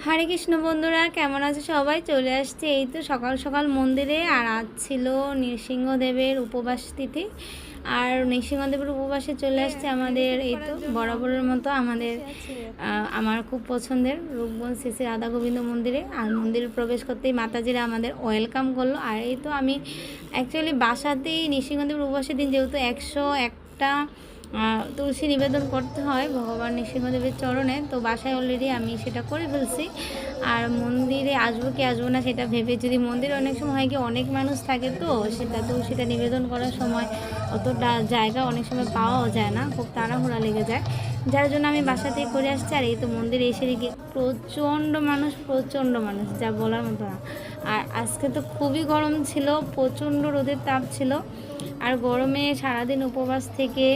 হরে কৃষ্ণ বন্ধুরা, কেমন আছে সবাই? চলে আসছে এই তো সকাল সকাল মন্দিরে। আর আজ ছিল নৃসিংহদেবের উপবাস তিথি। আর নৃসিংহদেবের উপবাসে চলে আসছে আমাদের এই তো বরাবরের মতো আমার খুব পছন্দের রূপগঞ্জ শ্রী শ্রী রাধা গোবিন্দ মন্দিরে। আর মন্দিরে প্রবেশ করতেই মাতাজিরা আমাদের ওয়েলকাম করলো। আর এই তো আমি অ্যাকচুয়ালি বাসাতেই নৃসিংহদেবের উপবাসের দিন যেহেতু 101টা তুলসী নিবেদন করতে হয় ভগবান নৃসিংহদেবের চরণে, তো বাসায় অলরেডি আমি সেটা করে ফেলছি। আর মন্দিরে আসবো কি আসবো না সেটা ভেবে, যদি মন্দিরে অনেক সময় হয় কি অনেক মানুষ থাকে, তো সেটা তুলসীটা নিবেদন করার সময় অতটা জায়গা অনেক সময় পাওয়াও যায় না, খুব তাড়াহুড়া লেগে যায়, যার জন্য আমি বাসাতেই করে আসছি। আর এই তো মন্দিরে এসে দেখি প্রচণ্ড মানুষ যা বলার মতো না। আর আজকে তো খুবই গরম ছিল, প্রচণ্ড রোদের তাপ ছিল। আর গরমে সারাদিন উপবাস থেকে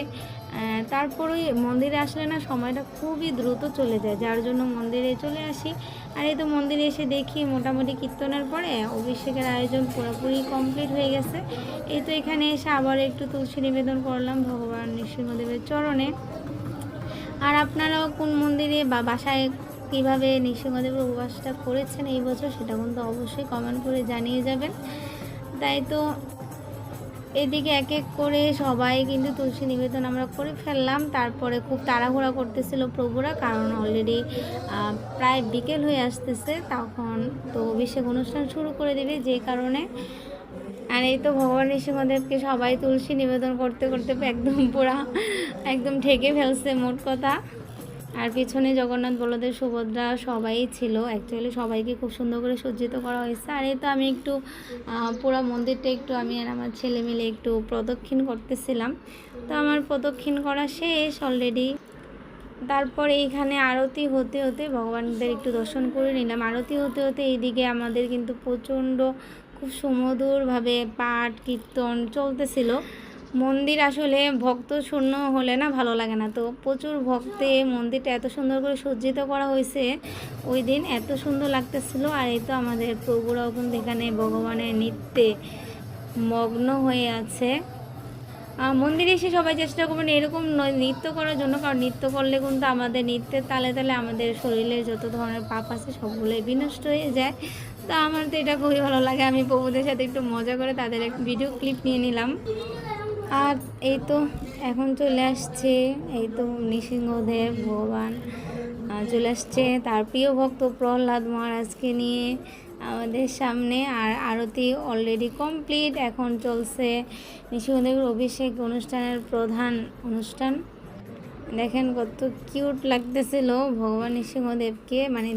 তারপরে মন্দিরে আসলে না সময়টা খুবই দ্রুত চলে যায়, যার জন্য মন্দিরে চলে আসি। আর এই তো মন্দিরে এসে দেখি মোটামুটি কীর্তনের পরে অভিষেকের আয়োজন পুরোপুরি কমপ্লিট হয়ে গেছে। এই তো এখানে এসে আবার একটু তুলসী নিবেদন করলাম ভগবান নৃসিংহদেবের চরণে। আর আপনারাও কোন মন্দিরে বা বাসায় কীভাবে নৃসিংহদেবের উপবাসটা করেছেন এই বছর, সেটা কিন্তু অবশ্যই কমেন্ট করে জানিয়ে যাবেন। তাই তো এদিকে এক এক করে সবাই কিন্তু তুলসী নিবেদন আমরা করে ফেললাম। তারপরে খুব তাড়াহুড়া করতেছিল প্রভুরা, কারণ অলরেডি প্রায় বিকেল হয়ে আসতেছে, তখন তো অভিষেক অনুষ্ঠান শুরু করে দেবে, যে কারণে। আর এই তো ভগবান নৃসিংহদেবকে সবাই তুলসী নিবেদন করতে করতে একদম ঠেকে ফেলছে মোট কথা। আর পিছনে জগন্নাথ, বলদেব, সুভদ্রা সবাই ছিল। অ্যাকচুয়ালি সবাইকে খুব সুন্দর করে সজ্জিত করা হয়েছে। আর এই তো আমি একটু পুরো মন্দিরটা একটু আমি আর আমার ছেলে মিলে একটু প্রদক্ষিণ করতেছিলাম। তো আমার প্রদক্ষিণ করা শেষ অলরেডি। তারপরে এইখানে আরতি হতে হতে ভগবানদের একটু দর্শন করে নিলাম। আরতি হতে হতে এইদিকে আমাদের কিন্তু প্রচণ্ড খুব সুমধুরভাবে পাঠ কীর্তন চলতেছিল। মন্দির আসলে ভক্ত শূন্য হলে না ভালো লাগে না, তো প্রচুর ভক্তে মন্দিরটা এত সুন্দর করে সজ্জিত করা হয়েছে, ওই দিন এত সুন্দর লাগতেছিল। আর এই তো আমাদের প্রভুরাও কিন্তু এখানে ভগবানের নৃত্যে মগ্ন হয়ে আছে। মন্দিরে এসে সবাই চেষ্টা করবেন এরকম নৃত্য করার জন্য, কারণ নৃত্য করলে কিন্তু আমাদের নৃত্যের তালে তালে আমাদের শরীরে যত ধরনের পাপ আছে সবগুলোই বিনষ্ট হয়ে যায়। তো আমার তো এটা খুবই ভালো লাগে, আমি প্রভুদের সাথে একটু মজা করে তাদের এক ভিডিও ক্লিপ নিয়ে নিলাম। আর এই তো এখন চলে আসছে এই তো নৃসিংহদেব ভগবান চলে আসছে তার প্রিয় ভক্ত প্রহ্লাদ মহারাজকে নিয়ে আমাদের সামনে। আর আরতি অলরেডি কমপ্লিট, এখন চলছে নৃসিংহদেবের অভিষেক অনুষ্ঠানের প্রধান অনুষ্ঠান। দেখেন কত কিউট লাগতেছিল ভগবান নৃসিংহদেবকে, মানে